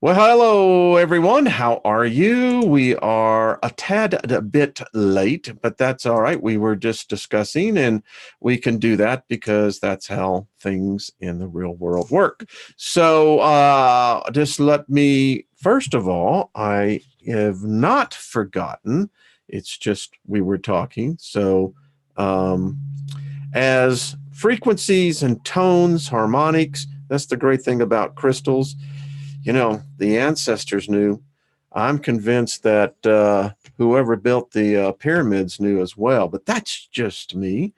Well, hello everyone. How are you? We are a bit late, but that's all right. We were just discussing, and we can do that because that's how things in the real world work. So, just let me, first of all, I have not forgotten. It's just we were talking. So, um, as frequencies and tones, harmonics, that's the great thing about crystals. The ancestors knew. I'm convinced that whoever built the pyramids knew as well, but that's just me.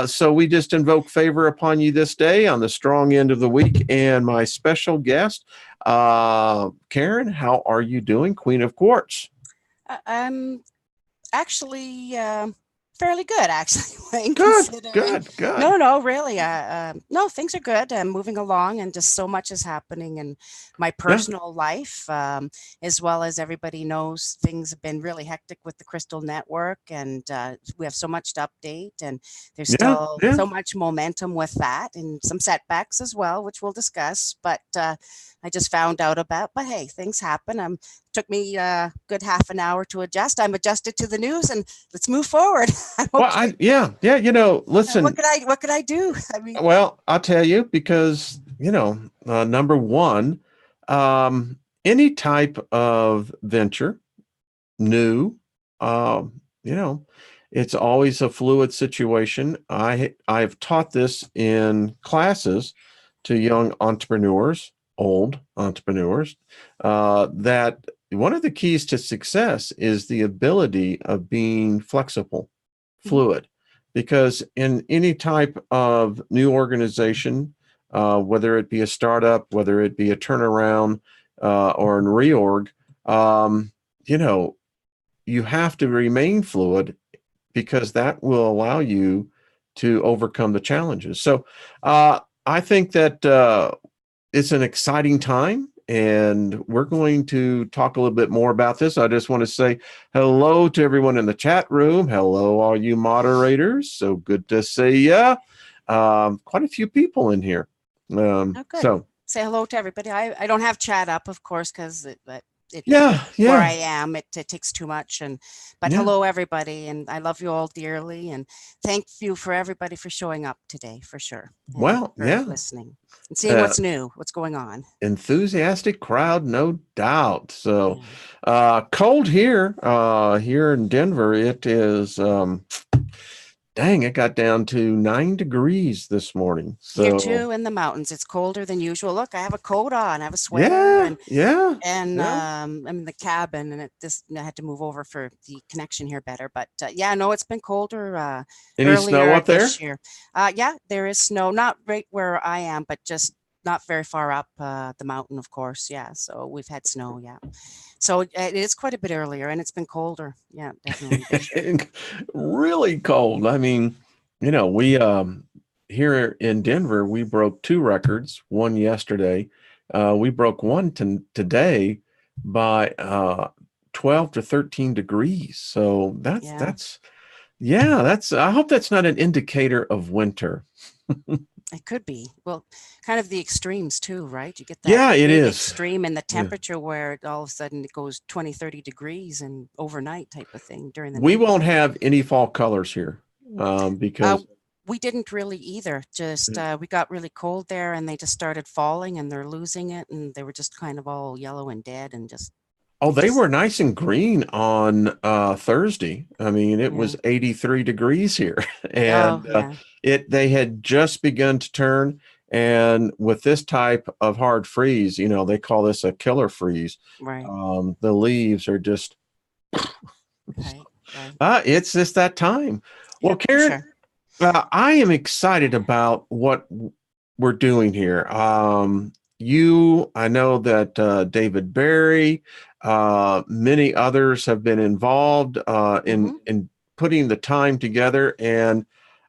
So we just invoke favor upon you this day on the strong end of the week. And my special guest, Karen, how are you doing? Queen of Quartz. I'm actually fairly good, actually, Wayne, Good, considering. good, good. No, really. No, things are good. I'm moving along, and just so much is happening in my Yeah, personal life, as well as everybody knows things have been really hectic with the Crystal Network, and we have so much to update, and there's yeah, still yeah. so much momentum with that, and some setbacks as well, which we'll discuss. But I just found out about. But hey, things happen. Took me a good half an hour to adjust. I'm adjusted to the news, and let's move forward. I'm Well, okay. yeah. What Listen. could I do? I mean, Well, I'll tell you because number one, any type of venture, new, you know, it's always a fluid situation. I've taught this in classes to young entrepreneurs, old entrepreneurs, that one of the keys to success is the ability of being flexible, mhm, fluid, because in any type of new organization, whether it be a startup, whether it be a turnaround, or an reorg, um, you know, you have to remain fluid because that will allow you to overcome the challenges. So I think that it's an exciting time. And we're going to talk a little bit more about this. I just want to say hello to everyone in the chat room. Hello, all you moderators. So good to see you. Quite a few people in here. oh, good. So, Say hello to everybody. I don't have chat up, of course, because it yeah, where I yeah, am, it takes too much. And but yeah. hello, everybody, and I love you all dearly, and thank you for everybody for showing up today, for sure, and Well, for yeah. listening and seeing Uh, what's new, what's going on. Enthusiastic crowd, no doubt. So, Yeah. cold here in Denver. It is, dang, it got down to 9 degrees this morning. Here So, too in the mountains, it's colder than usual. Look, I have a coat on, I have a sweater, yeah, yeah, and yeah. I'm in the cabin, and I had to move over for the connection here better. But yeah, no, it's been colder Any snow earlier up there? this year. Yeah, there is snow, not right where I am, but just not very far up the mountain, of course. Yeah, so we've had snow. Yeah, so it is quite a bit earlier, and it's been colder. Yeah, definitely this year. Really cold. I mean, we here in Denver, we broke two records, one yesterday. We broke one today by 12 to 13 degrees. So Yeah. that's I hope that's not an indicator of winter. It could be. Well, kind of the extremes too, right? You get that Yeah, it big is. extreme in the Yeah. temperature where all of a sudden it goes 20, 30 degrees and overnight type of thing during the We night. won't have any fall colors here Uh, because we didn't really either. Just we got really cold there and they just started falling and they're losing it and they were just kind of all yellow and dead and just oh, they they just were nice and green on Thursday. I mean, it yeah. was 83 degrees here, Oh and yeah. it they had just begun to turn. And with this type of hard freeze, they call this a killer freeze. Right. The leaves are just Right. Right. it's just that time. Well, Yeah, for Karen, sure. I am excited about what we're doing here. I know that David Barry, many others have been involved Hmm. in putting the time together, and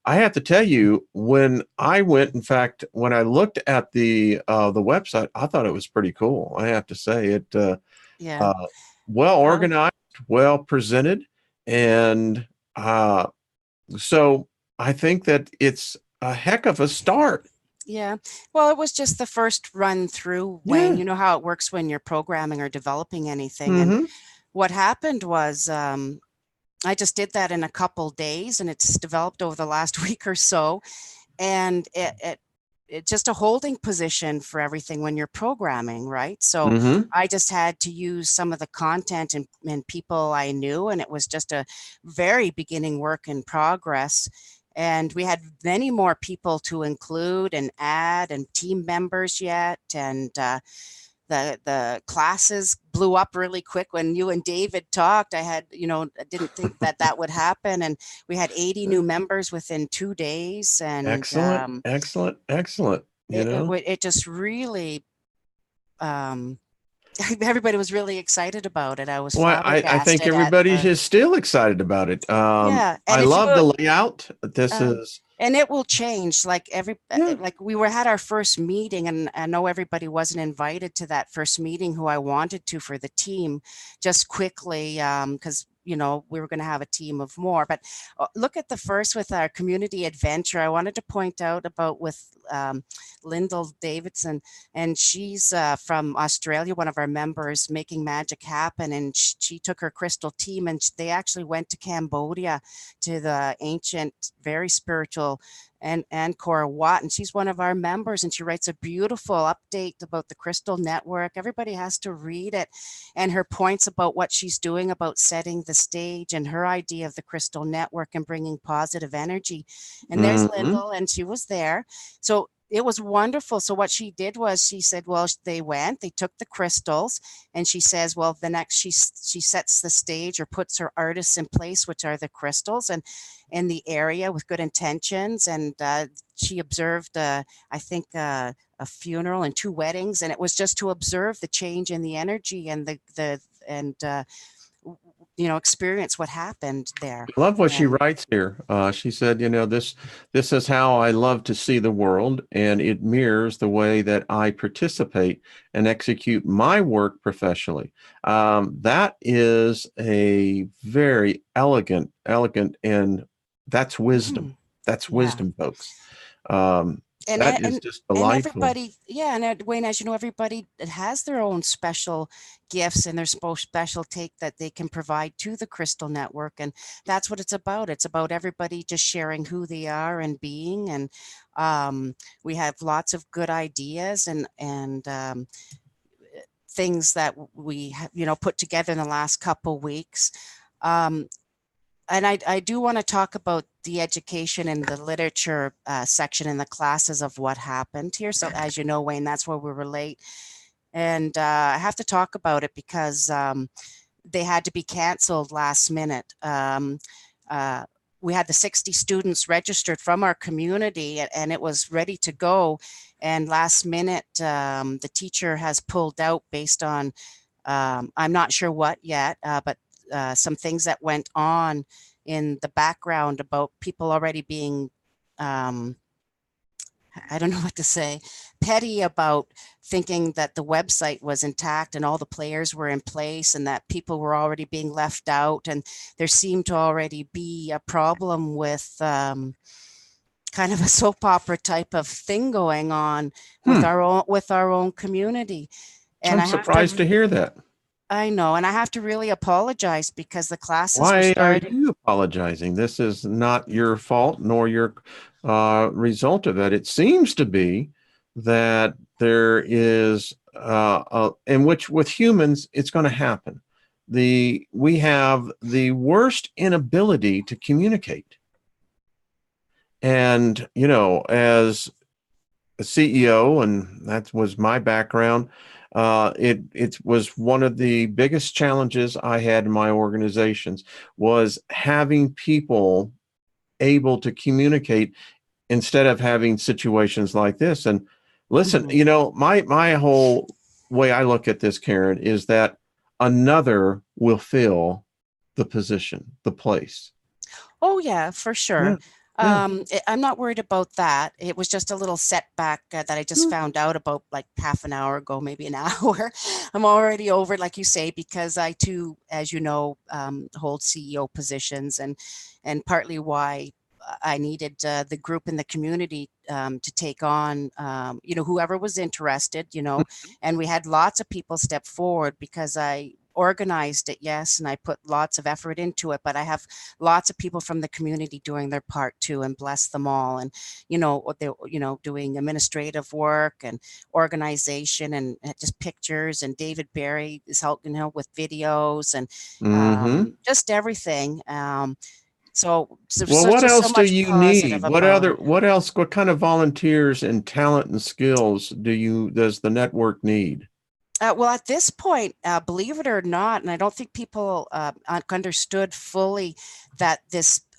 I have to tell you, when I went, in fact, when I looked at the website, I thought it was pretty cool. I have to say it Yeah. uh, well Well, organized, well presented, and uh, so I think that it's a heck of a start. Yeah. Well, it was just the first run through, Wayne. Yeah. You know how it works when you're programming or developing anything. And Mm-hmm. what happened was I just did that in a couple days, and it's developed over the last week or so. And it just a holding position for everything when you're programming, right? So Mm-hmm. I just had to use some of the content and people I knew, and it was just a very beginning work in progress. And we had many more people to include and add, and team members yet. And the classes blew up really quick when you and David talked. I had, I didn't think that that would happen, and we had 80 new members within 2 days, and Excellent, excellent, excellent. it just really um, everybody was really excited about it. I was Well, I think flabbergasted at everybody the is still excited about it. yeah, and I if you love the go layout. This Um, is, and it will change yeah. like we had our first meeting, and I know everybody wasn't invited to that first meeting who I wanted to for the team, just quickly because we were going to have a team of more. But look at the first with our community adventure. I wanted to point out about with Lyndall Davidson, and she's from Australia, one of our members, making magic happen, and she took her crystal team, and they actually went to Cambodia to the ancient, very spiritual and Angkor Wat, and she's one of our members, and she writes a beautiful update about the Crystal Network. Everybody has to read it, and her points about what she's doing about setting the stage and her idea of the Crystal Network and bringing positive energy. And there's Mm-hmm. Lyndall, and she was there. So it was wonderful. So what she did was she said, well, they took the crystals, and she says, well, the next she sets the stage or puts her artists in place, which are the crystals, and in the area with good intentions. And she observed, I think, a funeral and two weddings, and it was just to observe the change in the energy and the and experience what happened there. I love what she And writes here. She said, this is how I love to see the world, and it mirrors the way that I participate and execute my work professionally. That is a very elegant, and that's wisdom. mhm, That's yeah. wisdom, folks. Um, and that is and just and delightful. everybody, yeah, and Wayne, as you know, everybody has their own special gifts and their special take that they can provide to the Crystal Network, and that's what it's about. It's about everybody just sharing who they are and being, and we have lots of good ideas and things that we have, put together in the last couple weeks. Um, and I do want to talk about the education and the literature section in the classes of what happened here. So as you know, Wayne, that's where we were late. And I have to talk about it because they had to be canceled last minute. Uh, we had the 60 students registered from our community, and it was ready to go. And last minute, the teacher has pulled out based on, I'm not sure what yet, but some things that went on in the background about people already being um, I don't know what to say, petty about thinking that the website was intact and all the players were in place and that people were already being left out. And there seemed to already be a problem with kind of a soap opera type of thing going on Hmm. with our own community. And I'm I have surprised to, to hear that. I know, and I have to really apologize because the classes were Why are starting. you apologizing? This is not your fault nor your result of that. It seems to be that there is, in which with humans, it's going to happen. We have the worst inability to communicate. And, as a CEO, and that was my background. It was one of the biggest challenges I had in my organizations was having people able to communicate instead of having situations like this. And listen, Mhm. my whole way I look at this, Karen, is that another will fill the position, the place. Oh, yeah, for Yeah, sure. yeah. I'm not worried about that. It was just a little setback that I just found out about like half an hour ago, maybe an hour. I'm already over it, like you say, because I too, as you know, hold CEO positions, and partly why I needed the group in the community to take on, whoever was interested, and we had lots of people step forward because I organized it, yes, and I put lots of effort into it, but I have lots of people from the community doing their part too, and bless them all. And what they doing administrative work and organization and just pictures, and David Barry is helping with videos and Mm-hmm. just everything. Well, So what just so else do much you positive need? about it. What kind of volunteers and talent and skills does the network need? Well, at this point, believe it or not, and I don't think people understood fully that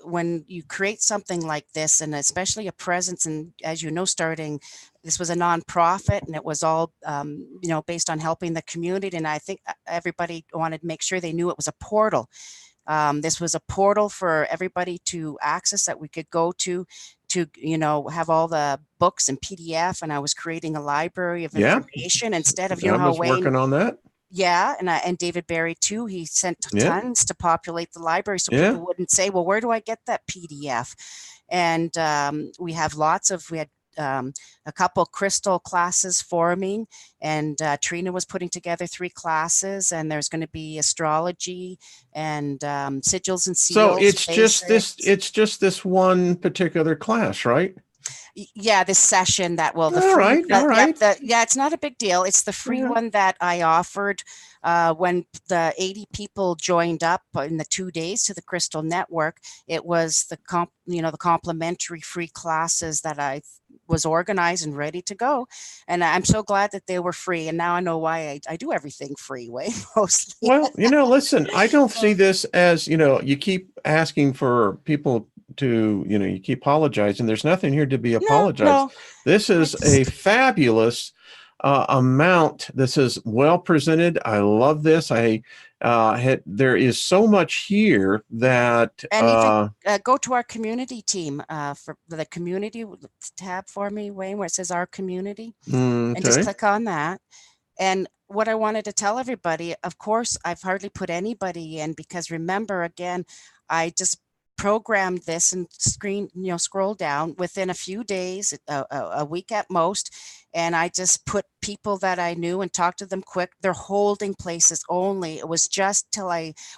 when you create something like this, and especially a presence, and as you know, this was a nonprofit, and it was all, based on helping the community. And I think everybody wanted to make sure they knew it was a portal. This was a portal for everybody to access that we could go to have all the books and PDF. And I was creating a library of Yeah, information instead of, I how was Wayne, working on that. yeah, and David Barry too, he sent Yeah, tons to populate the library so yeah. people wouldn't say, well, where do I get that PDF? And we had a couple crystal classes forming, and Trina was putting together 3 classes, and there's going to be astrology and sigils and So seals basics. it's just this one particular class, right? Yeah, this session that will the All free right, all right. it's not a big deal. It's the free Yeah. one that I offered when the 80 people joined up in the 2 days to the Crystal Network. It was the complimentary free classes that I was organized and ready to go, and I'm so glad that they were free. And now I know why I do everything free, way mostly. Well, listen, I don't see this as, you keep asking for people to, you keep apologizing. There's nothing here to be No, apologized. no, This I is a just fabulous amount. This is well presented. I love this. There is so much here that, and even go to our community team for the community tab for me, Wayne, where it says our community, and just okay. click on that. And what I wanted to tell everybody, of course, I've hardly put anybody in because remember, again, I just programmed this and scroll down within a few days, a week at most. And I just put people that I knew and talked to them quick. They're holding places only. It was just till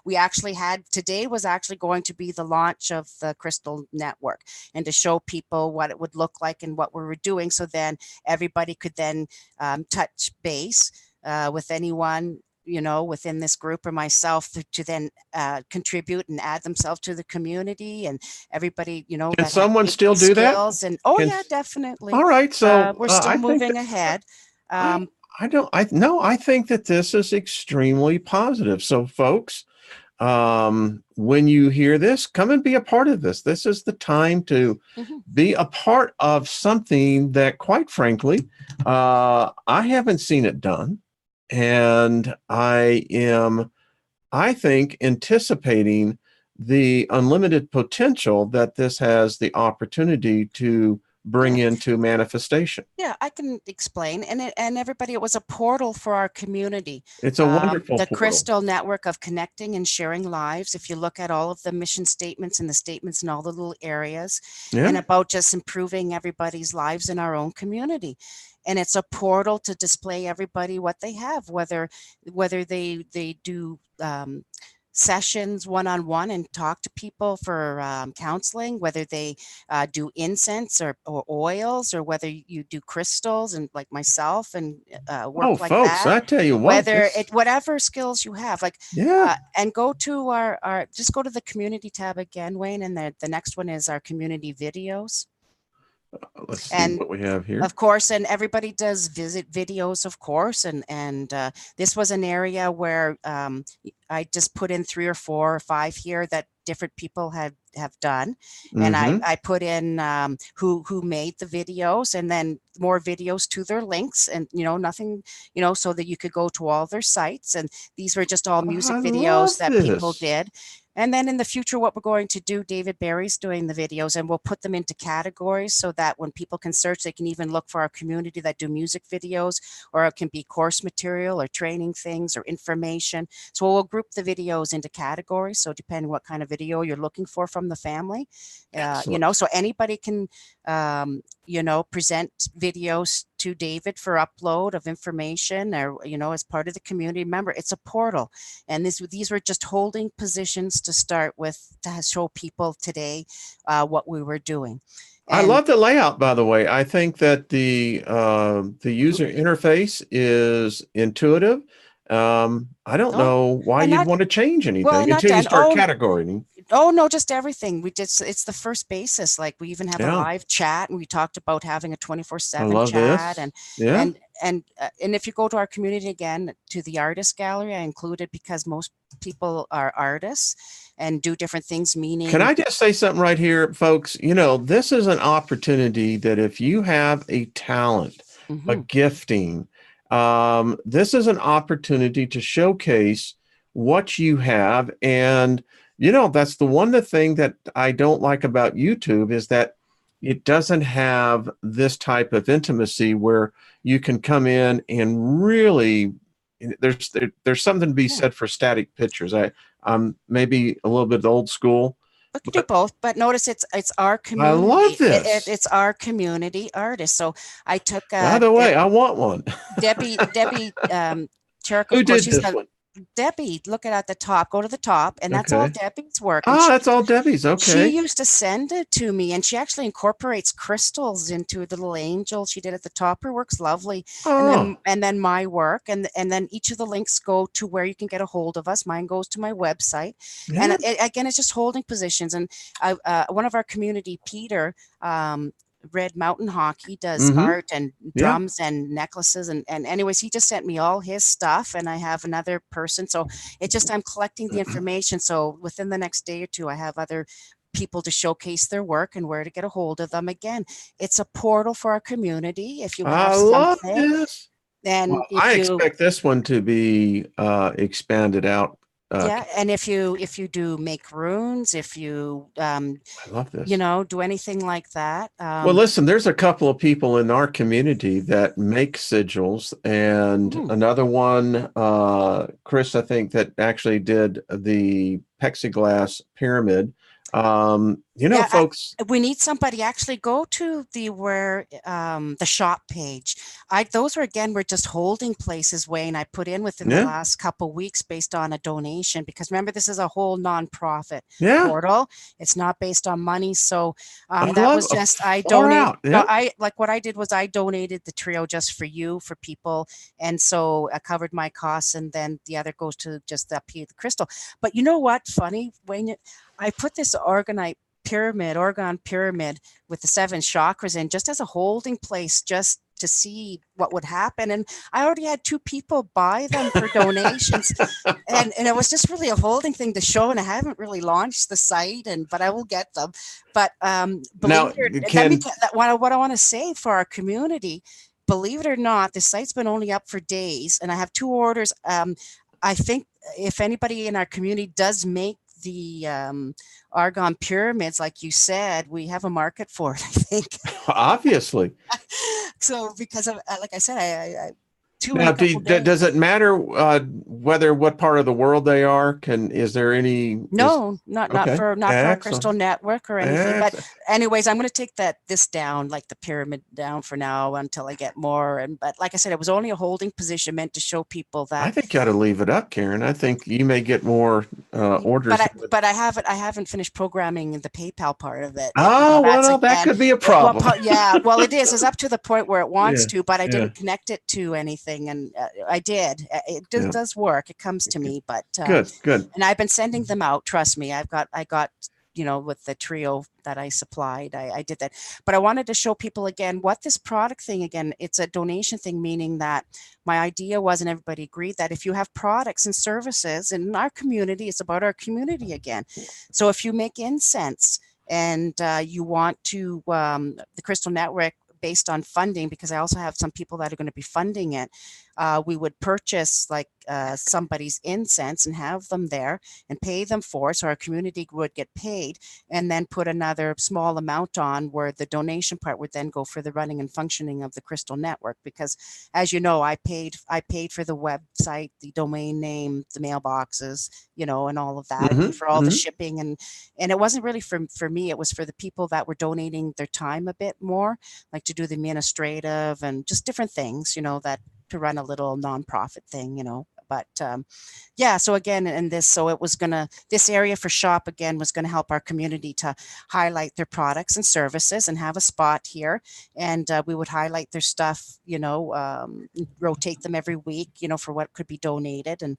we actually today was actually going to be the launch of the Crystal Network, and to show people what it would look like and what we were doing. So then everybody could then touch base with anyone within this group or myself to then contribute and add themselves to the community, and everybody Can that had someone still different do that? skills. And oh Can yeah, definitely. All right. So We're still I think moving that ahead. I I don't I no, I think that this is extremely positive. So folks, when you hear this, come and be a part of this. This is the time to Mhm. be a part of something that, quite frankly, I haven't seen it done. And I think, anticipating the unlimited potential that this has the opportunity to bring Yeah. into manifestation. Yeah, I can explain. And everybody, it was a portal for our community. It's a wonderful The portal. Crystal Network of connecting and sharing lives. If you look at all of the mission statements and the statements in all the little areas, Yeah. and about just improving everybody's lives in our own community. And it's a portal to display everybody what they have, whether they do sessions one-on-one and talk to people for counseling, whether they do incense or oils, or whether you do crystals and like myself and Oh, work like folks, that, I tell you what, whether this, whatever skills you have, like yeah. and go to our just go to the community tab again, Wayne, and the next one is our community videos. Let's see And what we have here. of course, and everybody does visit videos, of course, and this was an area where I just put in 3 or 4 or 5 here that different people have done, and Mm-hmm. I put in who made the videos, and then more videos to their links, and nothing, so that you could go to all their sites, and these were just all music I videos love that people this. did. And then in the future, what we're going to do, David Barry's doing the videos, and we'll put them into categories so that when people can search, they can even look for our community that do music videos, or it can be course material or training things or information. So we'll group the videos into categories. So depending what kind of video you're looking for from the family. Excellent. So anybody can, present videos to David for upload of information, or, as part of the community. Remember, it's a portal. And these were just holding positions to start with, to show people today what we were doing. I And love the layout, by the way. I think that the user interface is intuitive. I don't oh, know why and you'd not want to change well, anything not until you done. start categorizing. Oh no, just everything. It's the first basis. Like we even have a Yeah, live chat, and we talked about having a I 24/7 love chat, this. Yeah, and if you go to our community again, to the artist gallery, I included, because most people are artists and do different things, can meaning. I just say something right here, folks? This is an opportunity that if you have a talent, a Mhm. gifting, this is an opportunity to showcase what you have. And, that's the thing that I don't like about YouTube is that it doesn't have this type of intimacy where you can come in and really, there's something to be Yeah. said for static pictures. I'm maybe a little bit old school, We could do but both, but notice it's our I love community. this. It's our community artists. So I took By the way, I want one. Debbie Cherrick, of Who course, did she's this the one? Debbie. Look at the top. Go to the top, and that's all Okay. Debbie's work. And Ah, that's all Debbie's. she Okay. used to send it to me, and she actually incorporates crystals into a little angel she did at the top. Her work's lovely. And then Oh, my work, and then each of the links go to where you can get a hold of us. Mine goes to my website. And yeah. again, it's just holding positions. And one of our community, Peter, Red Mountain Hockey, does Mm-hmm. art and Yeah. drums and necklaces, and anyways, he just sent me all his stuff, and I have another person. So I'm collecting the information, so within the next day or two I have other people to showcase their work and where to get a hold of them. Again, it's a portal for our community. If you I have love something, this. and Well, I if you expect this one to be expanded out. yeah, and if you do make runes, if you I love this. do anything like that. Well, listen, there's a couple of people in our community that make sigils, and Mhm. another one, Chris, I think, that actually did the plexiglass pyramid. Yeah, Folks, we need somebody. Actually, go to the shop page. I Those were just holding places, Wayne. I put in within the yeah, last couple weeks based on a donation, because remember, this is a whole nonprofit yeah, portal. It's not based on money. So I that love was a just I far donate. out. No, Yeah, I like what I did was I donated the trio just for you, for people, and so I covered my costs, and then the other goes to just the crystal. But you know what? Funny, Wayne, I put this orgon pyramid with the 7 chakras in, just as a holding place, just to see what would happen. And I already had 2 people buy them for donations. And it was just really a holding thing to show. And I haven't really launched the site, but I will get them. But believe now it or let me can tell that what I want to say for our community. Believe it or not, the site's been only up for days, and I have 2 orders. I think if anybody in our community does make the argon pyramids, like you said, we have a market for it, I think. obviously. So because of, like I said, I 2 in Now, a couple does days. it matter whether what part of the world they are? Is there any? Is No, okay. not for our Excellent. crystal network or anything. But Excellent. anyways, I'm going to take this down, like the pyramid down for now, until I get more. And but like I said, it was only a holding position meant to show people I that. think you ought to leave it up, Karen. I think you may get more But orders. I haven't finished programming the PayPal part of it. Oh, well, That's no, that again. could be a Well, problem. yeah. Well, it is. It's up to the point where it wants Yeah. to, but I Yeah. didn't connect it to anything, and I did. Yeah. Does work. It comes to me, but Good. Good. and I've been sending them out. Trust me, I got, with the trio that I supplied, I did that. But I wanted to show people again what this product thing, again, it's a donation thing, meaning that my idea was, and everybody agreed, that if you have products and services in our community, it's about our community again. So if you make incense, and you want to, the Crystal Network, based on funding, because I also have some people that are going to be funding it. we would purchase like somebody's incense and have them there and pay them for it. So our community would get paid, and then put another small amount on where the donation part would then go for the running and functioning of the Crystal Network. Because as you know, I paid for the website, the domain name, the mailboxes, and all of that. I paid Hmm. for all the Hmm. shipping, and it wasn't really for me. It was for the people that were donating their time a bit more, like to do the administrative and just different things, that to run a little nonprofit thing, But yeah, so again, so it was this area for shop again was gonna help our community to highlight their products and services and have a spot here, and we would highlight their stuff, rotate them every week, for what could be donated, and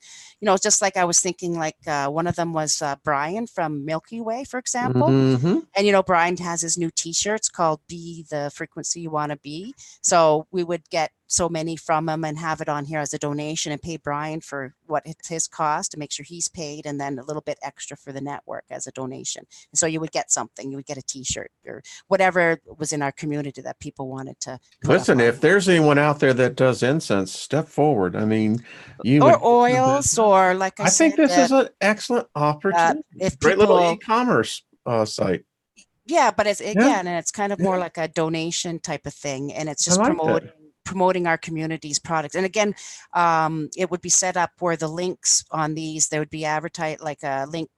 just like I was thinking, like one of them was Brian from Milky Way, for example, Hmm. and Brian has his new T-shirts called "Be the Frequency You Want to Be." So we would get so many from him and have it on here as a donation and pay Brian for what it's his cost to make sure he's paid, and then a little bit extra for the network as a donation. And so you would get something. You would get a T-shirt or whatever was in our community that people wanted to put up Listen, on. if there's anyone out there that does incense, step forward. I mean, you Or would get some oils, business. or like I I think said, this is an excellent opportunity. if Great little people, e-commerce site. yeah, but it's Yeah, again, and it's kind of more yeah, like a donation type of thing, and it's I just like that. promoting our community's products. And again, it would be set up where the links on these, there would be advertised like a link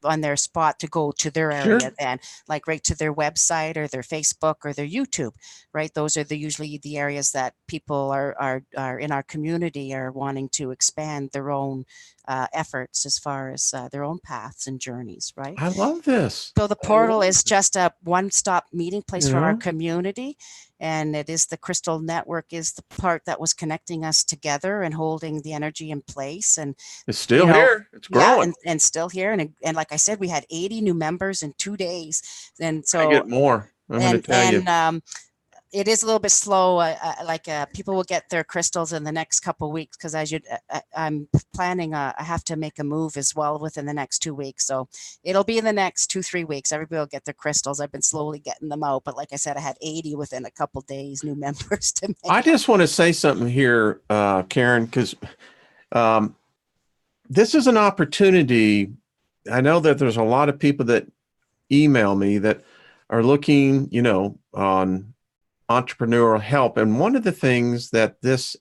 on their spot to go to their area, Sure. then like right to their website or their Facebook or their YouTube, right? Those are usually the areas that people are in our community are wanting to expand their own efforts as far as their own paths and journeys, right? I love this. So the I love portal is it. just a one-stop meeting place You for our know, community, and it is the Crystal Network is the part that was connecting us together and holding the energy in place. And it's you still know, here. It's yeah, growing. and still here. And like I said, we had 80 new members in 2 days, and I so get more. I'm going to tell you. and it is a little bit slow. Like people will get their crystals in the next couple of weeks because I'm planning. I have to make a move as well within the next 2 weeks, so it'll be in the next 2-3 weeks. Everybody will get their crystals. I've been slowly getting them out, but like I said, I had 80 within a couple days, new members to I make. just want to say something here, Karen, because um, this is an opportunity. I know that there's a lot of people that email me that are looking, on entrepreneurial help. And one of the things that this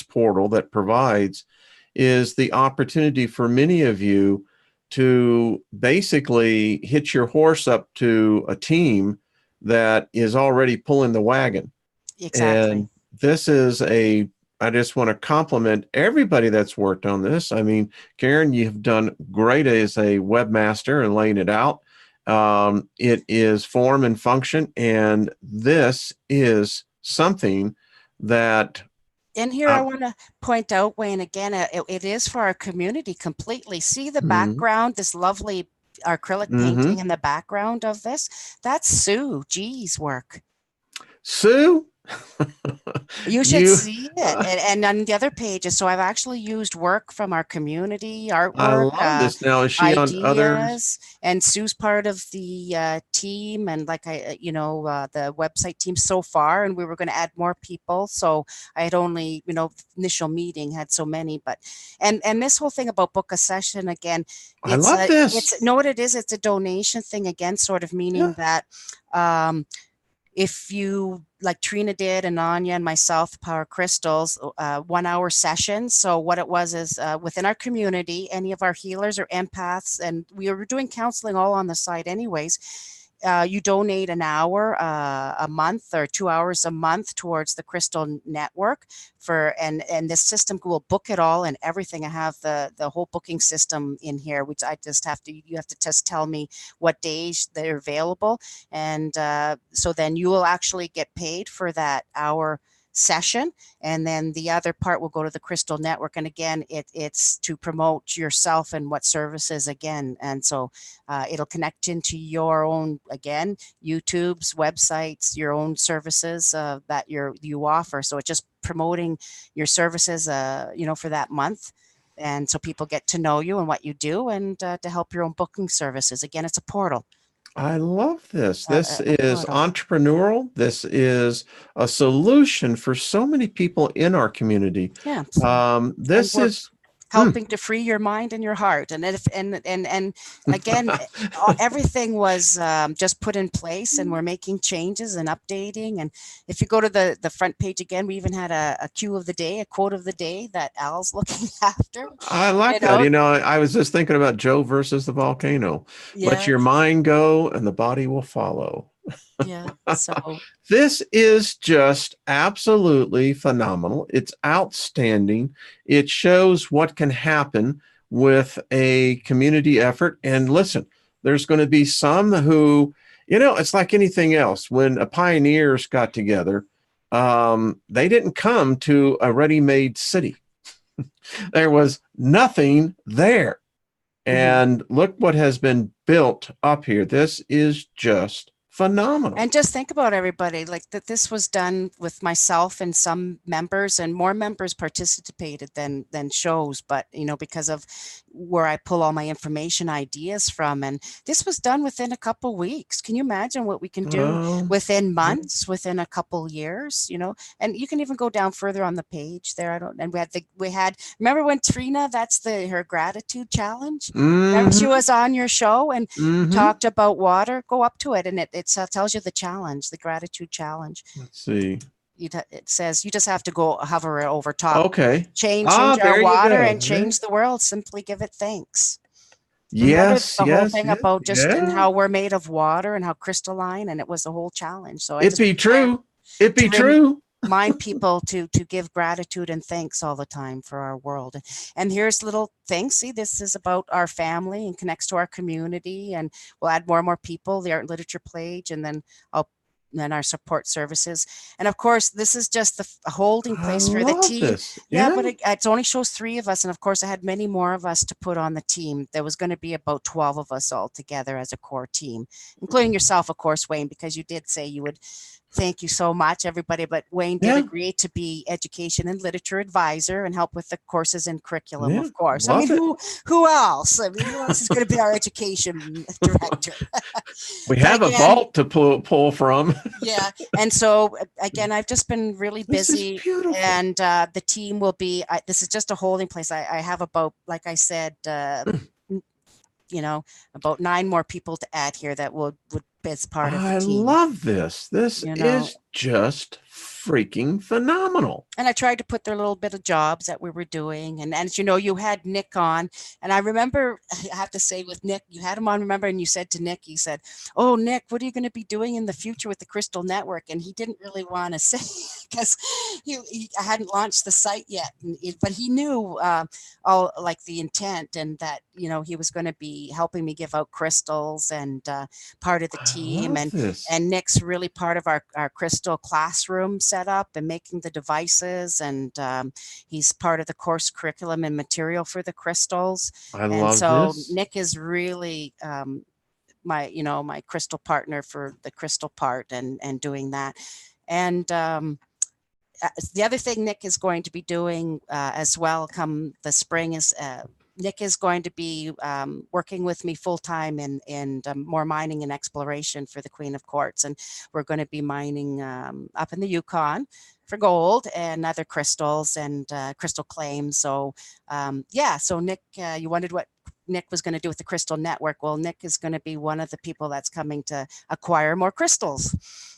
portal that provides is the opportunity for many of you to basically hitch your horse up to a team that is already pulling the wagon. Exactly. And this is I just want to compliment everybody that's worked on this. I mean, Karen, you've done great as a webmaster and laying it out. It is form and function, and this is something that And here I I, want to point out, Wayne, again, it is for our community completely. See the mm, background, this lovely acrylic painting mm-hmm. in the background of this? That's Sue G's work. Sue, You should you, see it. And on the other pages, so I've actually used work from our community, I artwork, love this. Now, is she on others? ideas, and Sue's part of the team, and like the website team so far, and we were going to add more people. So I had only, initial meeting had so many, but and this whole thing about book a session again, I love this. it's know what it is. It's a donation thing again, sort of Yeah. meaning that. Um, if you like Trina did and Anya and myself, Power Crystals, 1 hour sessions. So what it was is within our community, any of our healers or empaths, and we were doing counseling all on the side anyways. You donate an hour a month or 2 hours a month towards the Crystal Network and this system will book it all and everything. I have the whole booking system in here, which I just you have to just tell me what days they're available, and so then you will actually get paid for that hour session, and then the other part will go to the Crystal Network. And again, it's to promote yourself and what services again, and so it'll connect into your own, again, YouTube's websites, your own services that you offer. So it's just promoting your services, for that month. And so people get to know you and what you do, and to help your own booking services. Again, it's a portal. I love this. This A is photo. entrepreneurial. This is a solution for so many people in our community. Yeah. So, and This we're is, mm, helping to free your mind and your heart. And if and again, everything was just put in place, and we're making changes and updating. And if you go to the front page again, we even had a cue of the day, a quote of the day that Al's looking after. I like You that. know, I was just thinking about Joe versus the volcano. Let yeah, your mind go and the body will follow. yeah. So This is just absolutely phenomenal. It's outstanding. It shows what can happen with a community effort. And listen, there's going to be some who, it's like anything else. When pioneers got together, they didn't come to a ready made city, there was nothing there. mhm. And look what has been built up here. This is just phenomenal. And just think about everybody like that. This was done with myself and some members, and more members participated than shows. But because of where I pull all my information ideas from, and this was done within a couple weeks. Can you imagine what we can do Um, within months, within a couple years? And you can even go down further on the page there. I don't. And we had. Remember when Trina? That's her gratitude challenge. Remember she mm-hmm, was on your show and mm-hmm. talked about water. Go up to it, and it tells you the challenge, the gratitude challenge. Let's see. It says you just have to go hover over top. Okay. Change our There you water go. and change the world. Simply give it thanks. Remember Yes, the whole yes, thing yes, about just and yeah. how we're made of water and how crystalline, and it was the whole challenge. So I It just be true. It be to true. remind people to give gratitude and thanks all the time for our world. And here's little things. See, this is about our family and connects to our community. And we'll add more and more people, the art and literature page, and I'll then our support services. And of course, this is just the holding I place for the love team. this. Yeah, Yeah. but it only shows 3 of us. And of course, I had many more of us to put on the team. There was going to be about 12 of us all together as a core team, including yourself, of course, Wayne, because you did say you would. Thank you so much, everybody. But Wayne did Yeah. agree to be education and literature advisor and help with the courses and curriculum, Yeah. of course. I mean, Love it. who else? I mean, who else is going to be our education director? We But have a again, vault to pull from. yeah. And so again, I've just been really This is busy, beautiful. and the team will be. This is just a holding place. I have about, like I said, about 9 more people to add here that would as part of the I team. love this. This You know, is just freaking phenomenal. and I tried to put their little bit of jobs that we were doing. And as you know, you had Nick on, and I remember, I have to say with Nick, you had him on, remember, and you said to Nick, you said, "Oh, Nick, what are you going to be doing in the future with the Crystal Network?" And he didn't really want to say because I hadn't launched the site yet, but he knew all like the intent, and that he was going to be helping me give out crystals and part of the I team. love and this. and Nick's really part of our crystal classroom setup and making the devices. And he's part of the course curriculum and material for the crystals. I And love so this. Nick is really my crystal partner for the crystal part and doing that. And the other thing Nick is going to be doing as well come the spring is Nick is going to be working with me full time in more mining and exploration for the Queen of Quartz. And we're going to be mining up in the Yukon for gold and other crystals and crystal claims. So so Nick, you wondered what Nick was going to do with the Crystal Network. Well, Nick is going to be one of the people that's coming to acquire more crystals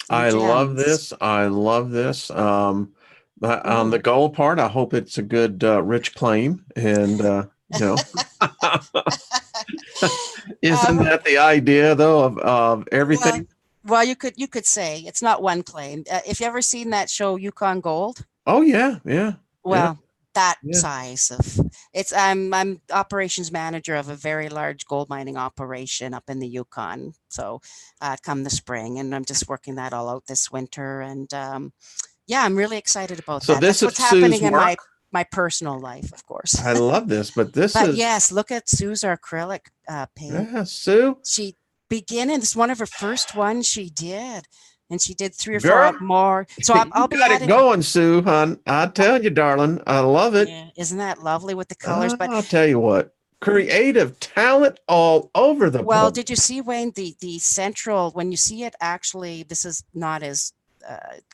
and I love gems. this. I love this. On the Yeah. gold part, I hope it's a good, rich claim. And, isn't Uh, that the idea, though, of well, everything? well, you could say it's not one claim. If you ever seen that show Yukon Gold, Oh, yeah. Yeah. Yeah. well, that Yeah. size of it's. I'm operations manager of a very large gold mining operation up in the Yukon. So, come the spring, and I'm just working that all out this winter. And yeah, I'm really excited about So that. this That's is what's Sue's happening in work. my personal life, of course. I love this, but this But is, yes, look at Sue's acrylic paint. yeah, Sue, She began, and this is one of her first ones she did, and she did 3 or 4 girl, more. So you I'll be got it adding. going, Sue, hon. I tell you, darling, I love it. Yeah, isn't that lovely with the colors? But I'll tell you what. creative talent all over the Well, place. did you see, Wayne, the central, when you see it, actually, this is not as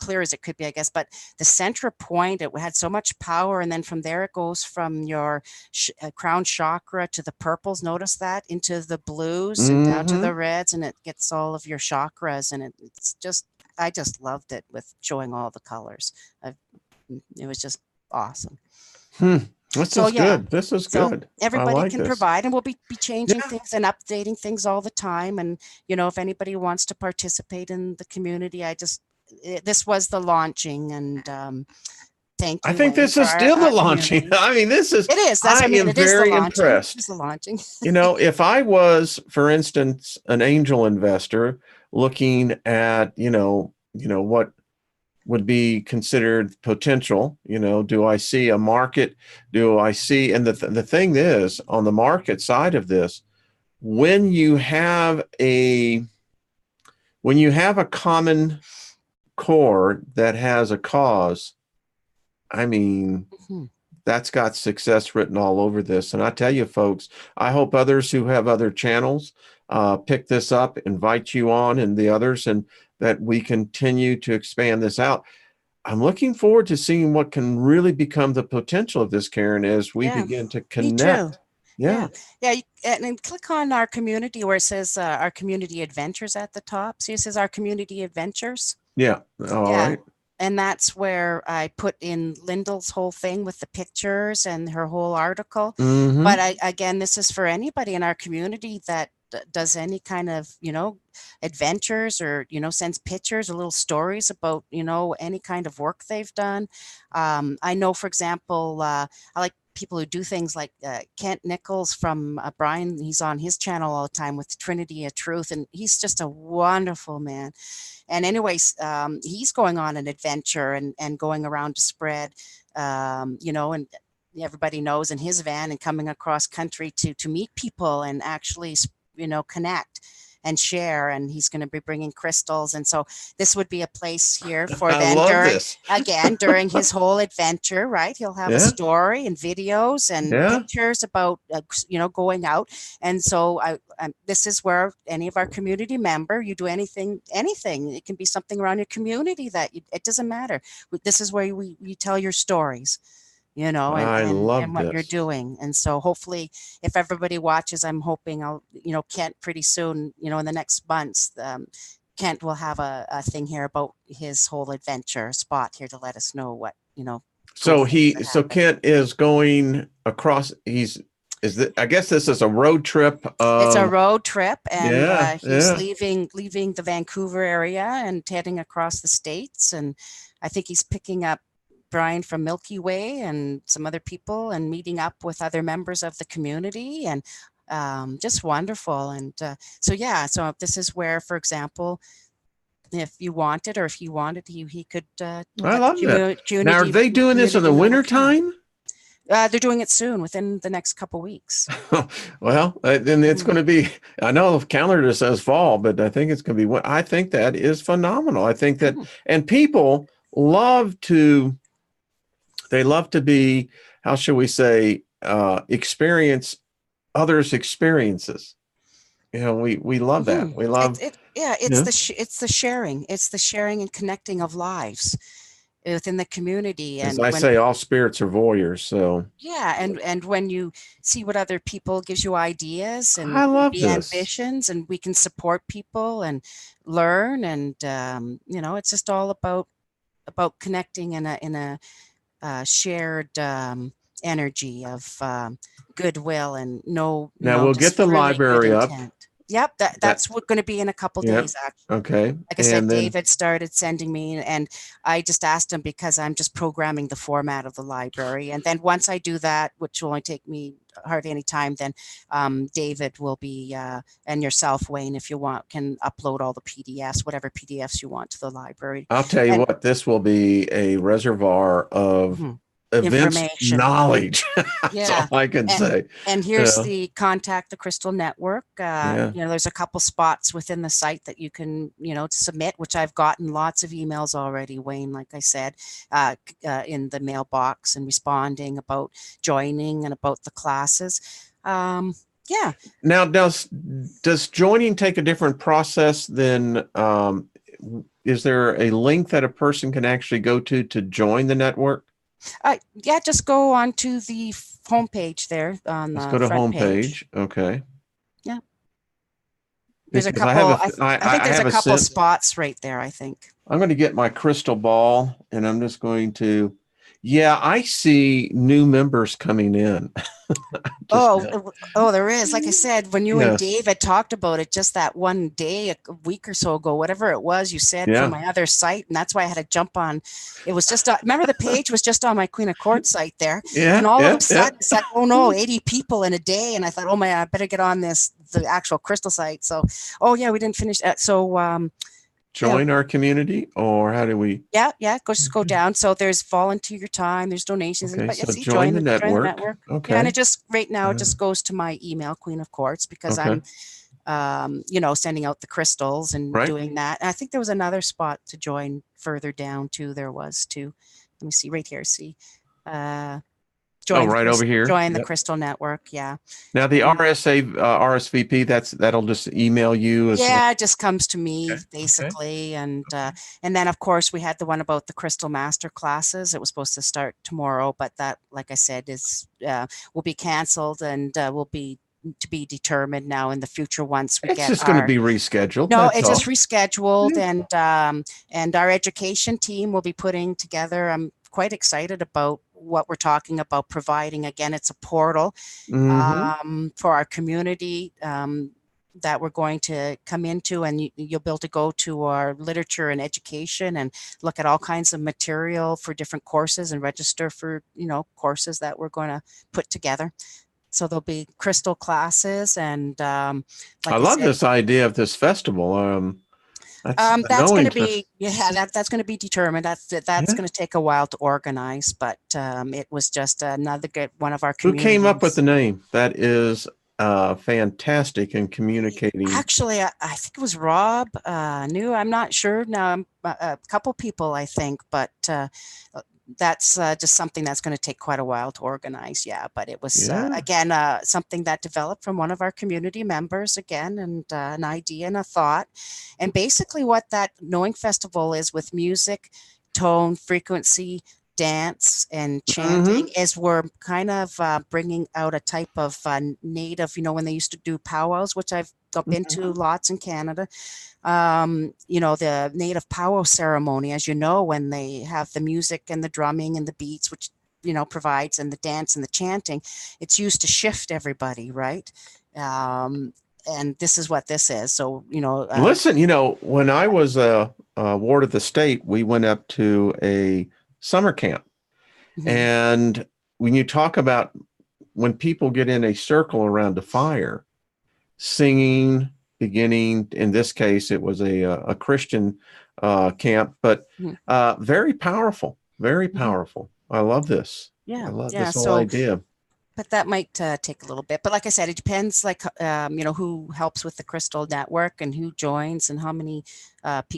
clear as it could be, I guess, but the central point, it had so much power. And then from there, it goes from your crown chakra to the purples. Notice that, into the blues and down to Mm-hmm. the reds, and it gets all of your chakras. And it's just, I just loved it with showing all the colors. It was just awesome. Hmm. This So is yeah, good. This is so good. I everybody like can this. provide, and we'll be changing Yeah. things and updating things all the time. And if anybody wants to participate in the community, this was the launching, and thank I you, think Wayne, this for is still the our launching. community. I mean, It is. That's I what I mean. am It is the very launching. It impressed. is the launching. If I was, for instance, an angel investor looking at, what would be considered potential, do I see a market? Do I see, and the thing is, on the market side of this, when you have a common core that has a cause, I mean, Mhm. that's got success written all over this. And I tell you, folks, I hope others who have other channels pick this up, invite you on, and the others, and that we continue to expand this out. I'm looking forward to seeing what can really become the potential of this, Karen, as we Yeah, begin to me too. connect. Yeah. Yeah, yeah, and then click on our community where it says our community adventures at the top. See, it says our community adventures. Yeah. All Yeah. right. And that's where I put in Lyndall's whole thing with the pictures and her whole article. Mm-hmm. But again, this is for anybody in our community that does any kind of, adventures, or, sends pictures or little stories about, any kind of work they've done. I know, for example, I like people who do things like Kent Nichols from Brian. He's on his channel all the time with Trinity of Truth, and he's just a wonderful man. And anyways, he's going on an adventure and going around to spread, and everybody knows, in his van, and coming across country to meet people and actually, connect and share. And he's going to be bringing crystals. And so this would be a place here for I then, love this. during his whole adventure, right? He'll have a Yeah. story and videos and Yeah. pictures about, going out. And so this is where any of our community member, you do anything, it can be something around your community that it doesn't matter. This is where we tell your stories, and, I love what you're this. doing. And so hopefully, if everybody watches, I'm hoping I'll, Kent pretty soon, in the next months, Kent will have a thing here about his whole adventure spot here to let us know what, cool So things that happen. Kent is going across. I guess this is a road trip. It's a road trip, and Yeah. he's Yeah. leaving the Vancouver area and heading across the states. And I think he's picking up Brian from Milky Way and some other people, and meeting up with other members of the community, and just wonderful. And so yeah, so this is where, for example, if you wanted, or if he wanted, he could I let the love that. Now, are community they doing this in community the know winter what to do. time? They're doing it soon, within the next couple weeks. Well, then it's Mhm. going to be, I know the calendar says fall, but I think it's going to be, I think that is phenomenal. I think that, Mhm. and people love to, they love to be, how shall we say, experience others' experiences. We love that. Mhm. We love, Yeah, yeah, it's the sharing. It's the sharing and connecting of lives within the community. as And I when say, all spirits are voyeurs. So yeah, and when you see what other people, gives you ideas and I love be this. ambitions, and we can support people and learn. And it's just all about connecting in a shared energy of goodwill, and no, Now we'll get just the really good library up. intent. Yep, That, that's what going to be in a couple yeah. days, actually. Okay. Like I said, And then, David started sending me, and I just asked him, because I'm just programming the format of the library. And then once I do that, which will only take me hardly any time, then David will be, and yourself, Wayne, if you want, can upload all the PDFs, whatever PDFs you want, to the library. I'll tell you And what, this will be a reservoir of mhm, events information. knowledge. That's all Yeah. I can And say. and here's Yeah. the Contact the Crystal Network. Yeah. There's a couple spots within the site that you can, submit, which I've gotten lots of emails already, Wayne, like I said, in the mailbox, and responding about joining and about the classes. Yeah. Now, does joining take a different process than is there a link that a person can actually go to join the network? Yeah, just go on to the homepage there on Let's the go to front page. homepage. Okay. Yeah. There's a Because I have couple, a I think I there's a have a couple sense. spots right there, I think. I'm going to get my crystal ball and I'm just going to, yeah, I see new members coming in. Just Oh, now. there is. Like I said, when you and Yes. David talked about it just that one day, a week or so ago, whatever it was, you said from Yeah. my other site, and that's why I had to jump on. It was just, remember the page was just on my Queen of Quartz site there, and Yeah. all of Yeah. a Yeah. sudden it's like, oh no, 80 people in a day, and I thought, oh my, I better get on the actual crystal site. So, oh yeah, we didn't finish that. So, yeah, Join our community, or how do we? yeah, just go Okay. down. So there's volunteer time, there's donations, and Okay. but yeah, So see, join the join the network. network. Yeah, and Okay. it just right now it Uh, just goes to my email, Queen of Quartz, because okay. I'm sending out the crystals and Right. doing that. And I think there was another spot to join further down too. There was too. Let me see right here. See, uh, Oh, right over here. join the Yep. crystal network. Yeah. Now the And RSVP, that'll just email you as well. yeah, it just comes to me Okay. Okay. basically, and then of course we had the one about the crystal master classes. It was supposed to start tomorrow, but that, like I said, is will be canceled and will be to be determined now in the future once we It's get just going to our. be rescheduled. No, That's it's just all. rescheduled, Yeah. and our education team will be putting together. I'm quite excited about what we're talking about providing. Again, it's a portal Mm-hmm. for our community that we're going to come into, and you'll be able to go to our literature and education and look at all kinds of material for different courses and register for courses that we're going to put together. So there'll be crystal classes, and I like I love said, this idea of this festival. That's a that's going knowing to fest. be, yeah, that's going to be determined. That's Yeah. going to take a while to organize, but it was just another good one of our Who came up with the communities. name? That is fantastic in communicating. Actually, I think it was Rob New. I'm not sure now. A couple people, I think, but that's just something that's going to take quite a while to organize. Yeah, but it was Yeah. again something that developed from one of our community members again, and an idea and a thought. And basically, what that Knowing Festival is with music, tone, frequency, dance, and Mm-hmm. chanting is we're kind of bringing out a type of native, when they used to do powwows, which I've been to Mm-hmm. lots in Canada, the native powwow ceremony, as you know, when they have the music and the drumming and the beats, which, provides, and the dance and the chanting, it's used to shift everybody, right? And this is what this is. So, Listen, when I was a ward of the state, we went up to a summer camp. mhm, And when you talk about when people get in a circle around a fire, singing, beginning, in this case, it was a Christian camp, but mhm, very powerful, very mhm. powerful. I love this. I Yeah, love yeah. this whole So, idea. but that might take a little bit. But like I said, it depends, like, who helps with the Crystal Network and who joins and how many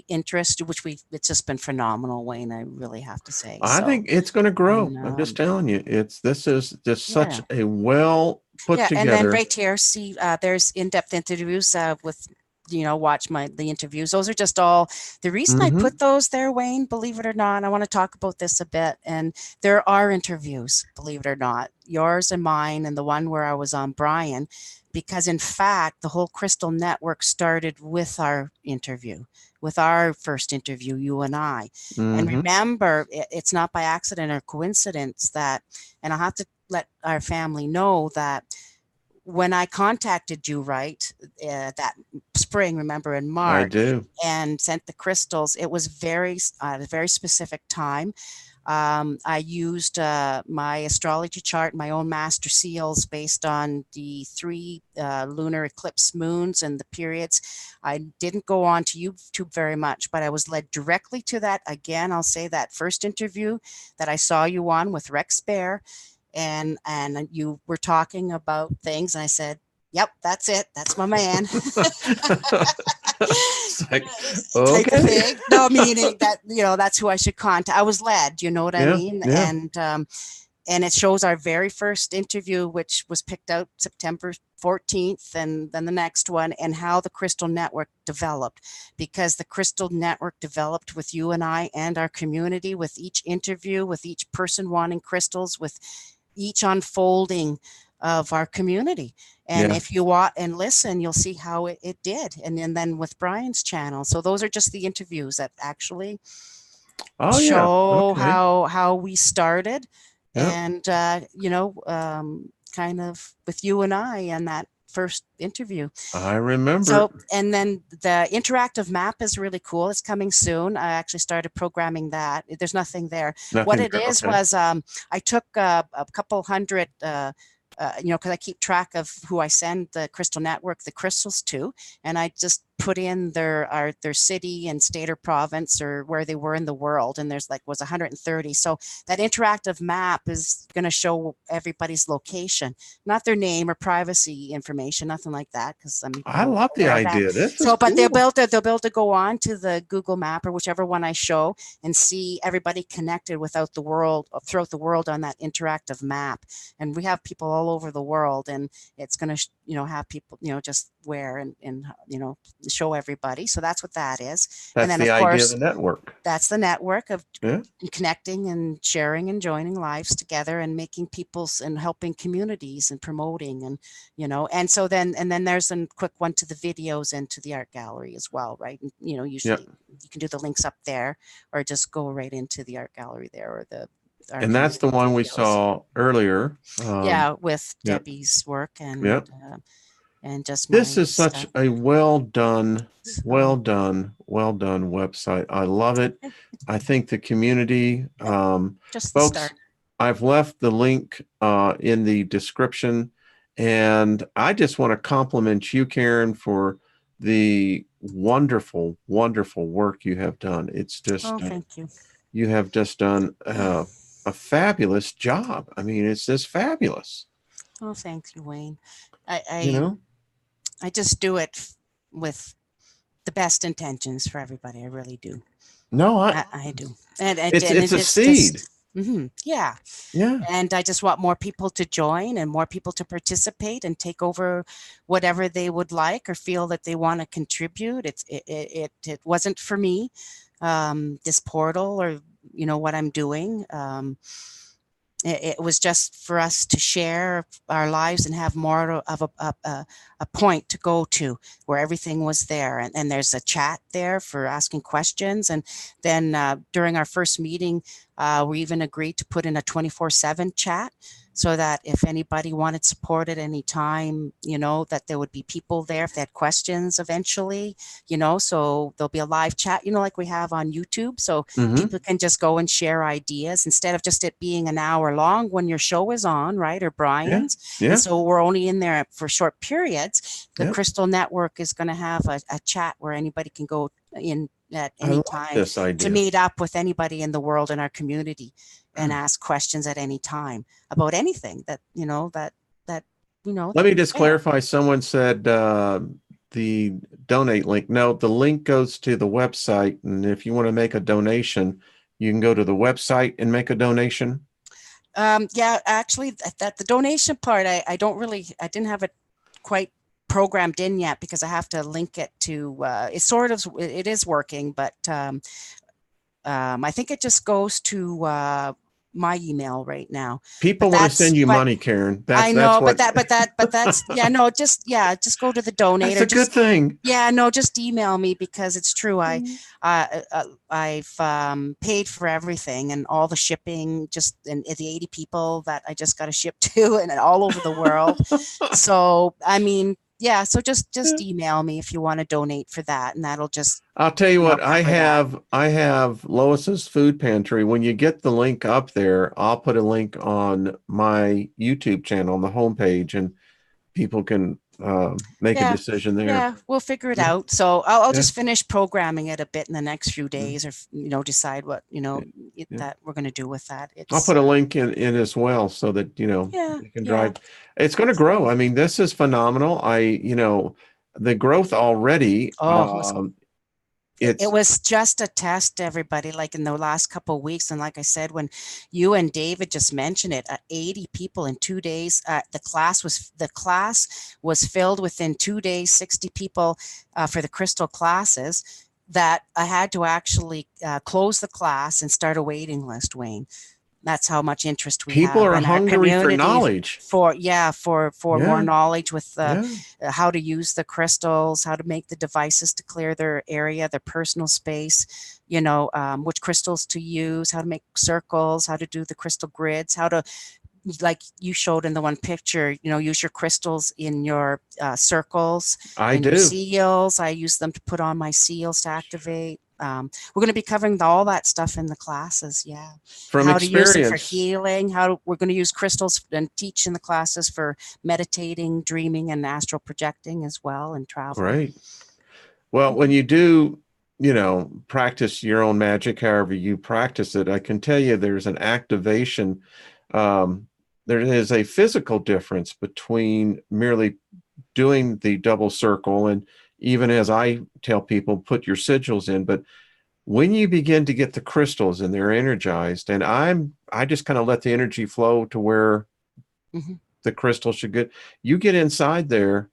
interest, which it's just been phenomenal, Wayne, I really have to say. I So, think it's going to grow. and I'm just telling you, this is just such yeah. a well put Yeah, and then together. right here, see, there's in-depth interviews with, watch the interviews. Those are just all the reason I Mm-hmm. put those there, Wayne, believe it or not. I want to talk about this a bit. And there are interviews, believe it or not, yours and mine, and the one where I was on Brian, because in fact, the whole Crystal Network started with our interview, with our first interview, you and I. And Mm-hmm. remember, it's not by accident or coincidence that, and I'll have to let our family know that when I contacted you, right, that spring, remember in I March, do. and sent the crystals, it was a very specific time. I used my astrology chart, my own master seals based on the three lunar eclipse moons and the periods. I didn't go on to YouTube very much, but I was led directly to that. Again, I'll say that first interview that I saw you on with Rex Bear, and you were talking about things, and I said, "Yep, that's it. That's my man." It's like, Type of okay. thing. No, meaning that that's who I should contact. I was led. You know what I Yeah, mean? yeah. And and it shows our very first interview, which was picked out September 14th, and then the next one, and how the Crystal Network developed. Because the Crystal Network developed with you and I and our community, with each interview, with each person wanting crystals, with each unfolding of our community. And Yeah. if you watch and listen, you'll see how it did. And then with Brian's channel. So those are just the interviews that actually Oh yeah. show Okay. how we started, Yeah. and kind of with you and I and that first interview. I remember. So, and then the interactive map is really cool. It's coming soon. I actually started programming that. There's nothing there. What Nothing it there. is Okay. was I took a couple hundred, because I keep track of who I send the Crystal Network the crystals to, and I just put in their city and state or province or where they were in the world, and there's was 130. So that interactive map is going to show everybody's location, not their name or privacy information, nothing like that, because I'm I love the aware of that. idea. This is So, but cool. they'll be able to go on to the Google map or whichever one I show and see everybody connected without the world throughout the world on that interactive map. And we have people all over the world, and it's going to have people just where and show everybody. So that's what that is. And That's then the of idea of course the network. that's the network of Yeah. connecting and sharing and joining lives together and making people's and helping communities and promoting, and and so then there's a quick one to the videos and to the art gallery as well, right? And, Yep. usually you can do the links up there or just go right into the art gallery there, or the our And that's the community one we videos. saw earlier. Yeah, with Yep. Debbie's work Yep. and just This my is such stuff. a well done So, website. I love it. I think the community, just the folks, start. I've left the link in the description, and I just want to compliment you, Karen, for the wonderful, wonderful work you have done. It's Oh, just, thank you. you have just done a fabulous job. I mean, it's just fabulous, Oh, thank you, Wayne. you I know? I just do it with the best intentions for everybody. I really do. No, I do. And it's a it's seed. just, yeah. Yeah. And I just want more people to join and more people to participate and take over whatever they would like or feel that they want to contribute. It wasn't for me, this portal, or what I'm doing. It was just for us to share our lives and have more of a point to go to where everything was there. And there's a chat there for asking questions. And then during our first meeting, we even agreed to put in a 24/7 chat, so that if anybody wanted support at any time, that there would be people there if they had questions eventually, so there'll be a live chat, like we have on YouTube. So Mm-hmm. people can just go and share ideas instead of just it being an hour long when your show is on, right? Or Yeah. Brian's. And Yeah. so we're only in there for short periods. The Yeah. Crystal Network is going to have a chat where anybody can go in at I any love time this to idea. meet up with anybody in the world in our community and ask questions at any time about anything that Let me just that's there. clarify. Someone said the donate link. No, the link goes to the website. And if you want to make a donation, you can go to the website and make a donation. Yeah, actually, that the donation part, I didn't have it quite programmed in yet, because I have to link it to. It is working, but I think it just goes to my email right now. People But want to send you but money, Karen. I That's know, what. but that's yeah, no, just go to the donate, That's or a good just thing. yeah, no, just email me, because it's true. I've paid for everything and all the shipping, just and the 80 people that I just got to ship to, and all over the world. So I mean, yeah, so just email me if you want to donate for that, and that'll just I'll tell you what, I cover that. have Lois's food pantry. When you get the link up there, I'll put a link on my YouTube channel on the homepage, and people can make a Yeah, decision there. yeah, we'll figure it Yeah. out. So I'll Yeah. just finish programming it a bit in the next few Yeah. days, or decide what Yeah. that we're going to do with that. I'll It's put a link in as well, so that yeah, you can yeah. drive. It's going to grow. I mean, this is phenomenal. The growth already. Oh, let's It It's was just a test, everybody, like in the last couple of weeks. And like I said, when you and David just mentioned it, 80 people in 2 days. The class was filled within 2 days, 60 people for the crystal classes. That I had to actually close the class and start a waiting list, Wayne. That's how much interest we people have are in our hungry for community knowledge. for more Yeah, knowledge with yeah. how to use the crystals, how to make the devices to clear their area, their personal space, which crystals to use, how to make circles, how to do the crystal grids, how to, like you showed in the one picture, use your crystals in your circles I and your do. seals. I use them to put on my seals to activate. We're going to be covering all that stuff in the classes. Yeah. From How to use them for experience. healing. We're going to use crystals and teach in the classes for meditating, dreaming, and astral projecting as well, and travel. Great. Well, when you do, practice your own magic, however you practice it, I can tell you there's an activation. Um, there is a physical difference between merely doing the double circle, and even as I tell people, put your sigils in. But when you begin to get the crystals and they're energized, and I just kind of let the energy flow to where Hmm. the crystal should get, you get inside there,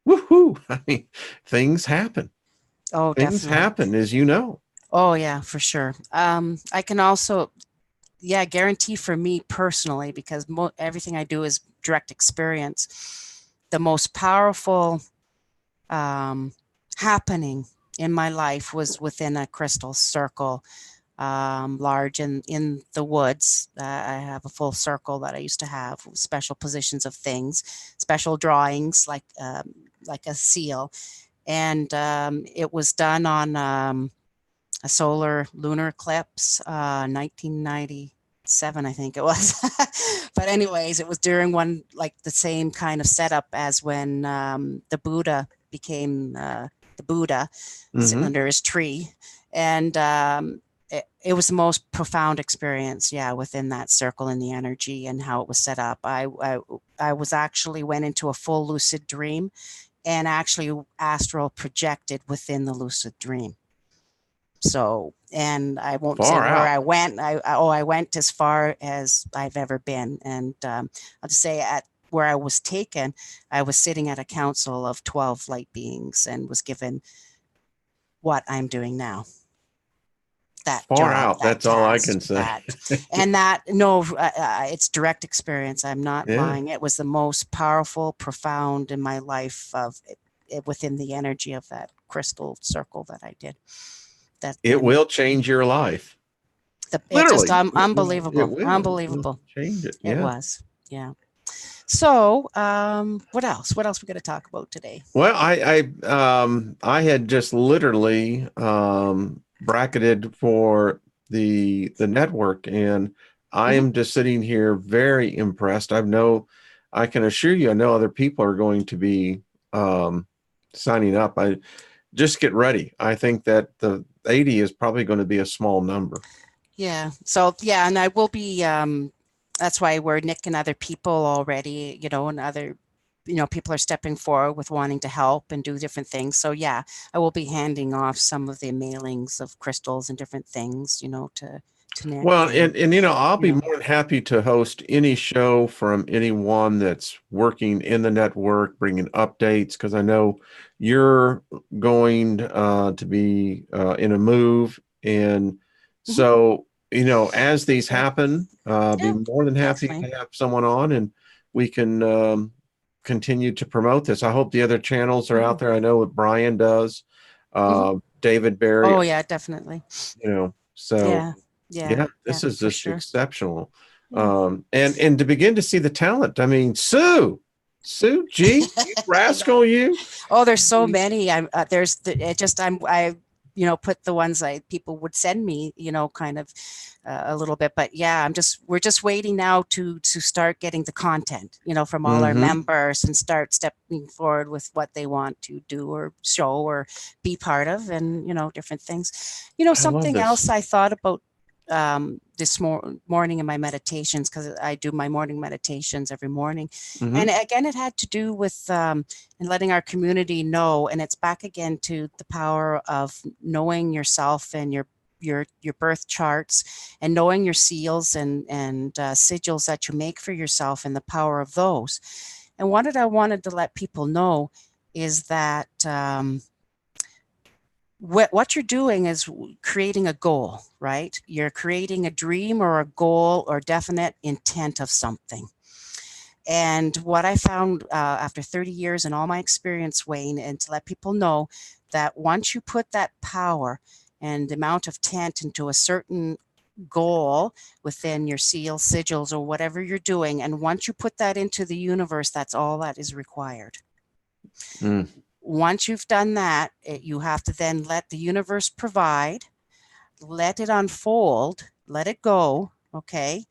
woohoo! I mean, things happen. Oh, Things definitely. happen, as you know. Oh, yeah, for sure. I can also, yeah, guarantee for me personally, because everything I do is direct experience. The most powerful um, happening in my life was within a crystal circle, large in the woods. I have a full circle that I used to have, special positions of things, special drawings like a seal, and it was done on a solar lunar eclipse, 1997, I think it was. But anyways, it was during one, like the same kind of setup as when the Buddha became the Buddha sitting Hmm. under his tree. And it was the most profound experience, yeah, within that circle and the energy and how it was set up. I was actually went into a full lucid dream and actually astral projected within the lucid dream. So, and I won't say Far where out. I went. I went as far as I've ever been, and I'll just say at where I was taken, I was sitting at a council of 12 light beings and was given what I'm doing now. That Far job, out. that That's all I task, can say. that, and that, no, it's direct experience. I'm not Yeah. lying. It was the most powerful, profound in my life within the energy of that crystal circle that I did. That It and will change your life. it just Literally. It unbelievable, will. It will unbelievable. change it. It Yeah. was, yeah. So, what else? What else we got to talk about today? Well, I had just literally bracketed for the network, and I Hmm. am just sitting here very impressed. I can assure you, I know other people are going to be um, signing up. I just get ready. I think that the 80 is probably going to be a small number. Yeah. So, yeah, and I will be. That's why we're nicking other people already. And other, people are stepping forward with wanting to help and do different things. So, yeah, I will be handing off some of the mailings of crystals and different things, to Nick Well, and and I'll you be know. more than happy to host any show from anyone that's working in the network, bringing updates, because I know you're going to be in a move, and Mhm. so as these Yeah. happen, be Yeah. more than happy to Definitely. have someone on, and we can continue to promote this. I hope the other channels are out Hmm. there. I know what Brian does, Hmm. David Barry, Oh, yeah, definitely. so. Yeah. Yeah. Yeah, Yeah. this is For just sure. exceptional. Yeah. And to begin to see the talent. I mean, Sue G, you I know. rascal, you. Oh, there's I so mean, many. It just, I, put the ones people would send me, kind of a little bit, but yeah, we're just waiting now to start getting the content, from all our mm-hmm. members and start stepping forward with what they want to do or show or be part of and, different things. I love Something this. else I thought about this morning in my meditations, because I do my morning meditations every morning. Mm-hmm. And again, it had to do with and letting our community know, and it's back again to the power of knowing yourself and your birth charts, and knowing your seals and sigils that you make for yourself, and the power of those. And what I wanted to let people know is that what you're doing is creating a goal, right? You're creating a dream or a goal or definite intent of something. And what I found after 30 years and all my experience, Wayne, and to let people know that once you put that power and amount of intent into a certain goal within your seal sigils or whatever you're doing, and once you put that into the universe, that's all that is required. Mm. Once you've done that, you have to then let the universe provide, let it unfold, let it go, okay?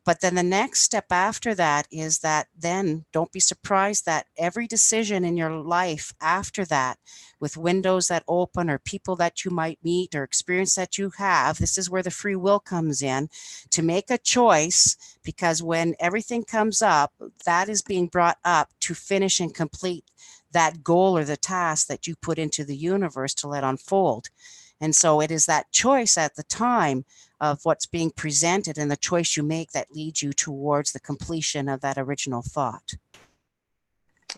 But then the next step after that is that then don't be surprised that every decision in your life after that, with windows that open or people that you might meet or experience that you have, this is where the free will comes in, to make a choice, because when everything comes up, that is being brought up to finish and complete that goal or the task that you put into the universe to let unfold. And so it is that choice at the time of what's being presented and the choice you make that leads you towards the completion of that original thought.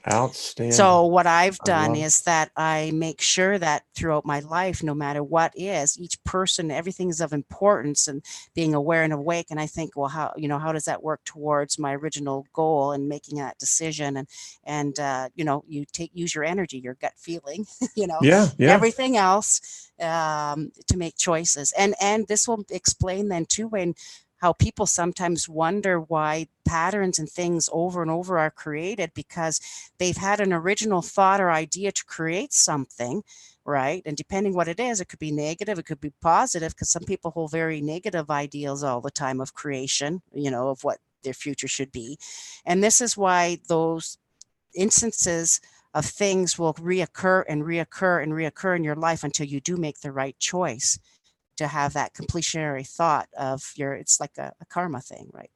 So Outstanding. what I've I done love it. is that I make sure that throughout my life, no matter what is, each person, everything is of importance, and being aware and awake. And I think, well, how does that work towards my original goal and making that decision? And use your energy, your gut feeling, Yeah, and yeah. everything else to make choices. And this will explain then too, when how people sometimes wonder why patterns and things over and over are created, because they've had an original thought or idea to create something, right? And depending what it is, it could be negative, it could be positive, because some people hold very negative ideals all the time of creation, of what their future should be. And this is why those instances of things will reoccur and reoccur and reoccur in your life until you do make the right choice to have that completionary thought of it's like a karma thing, right?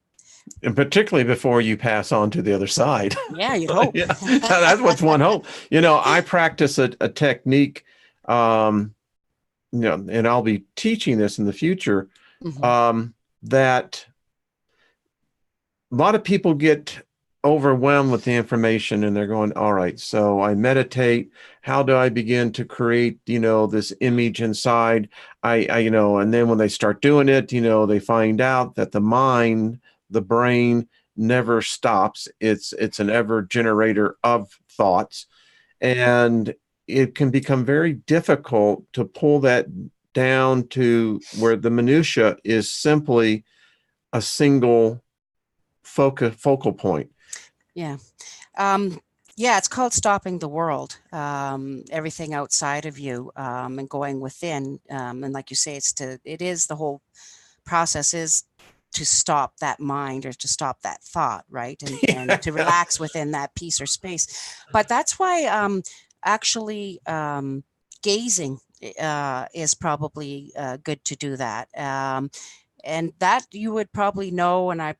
And particularly before you pass on to the other side. Yeah, you'd hope. Yeah, that's what's one hope. I practice a technique, um, and I'll be teaching this in the future, Hmm. that a lot of people get overwhelmed with the information and they're going, all right, so I meditate. How do I begin to create, this image inside? And then when they start doing it, they find out that the mind, the brain never stops. It's an ever generator of thoughts. And it can become very difficult to pull that down to where the minutia is simply a single focal point. Yeah. Um, yeah, it's called stopping the world, everything outside of you, and going within. And like you say, it is the whole process is to stop that mind or to stop that thought, right? And to Yeah. relax within that peace or space. But that's why actually gazing is probably good to do that. And that you would probably know, and I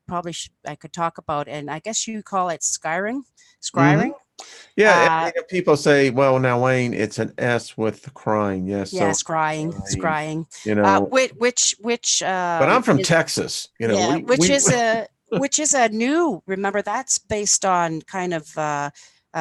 could talk about, and I guess you call it Hmm. scrying. Yeah. Uh, People say, well, now, Wayne, it's an S with the crying. Yes. yeah, So scrying, scrying, you know, which but I'm from is Texas. yeah, We which is a new. Remember, that's based on kind of a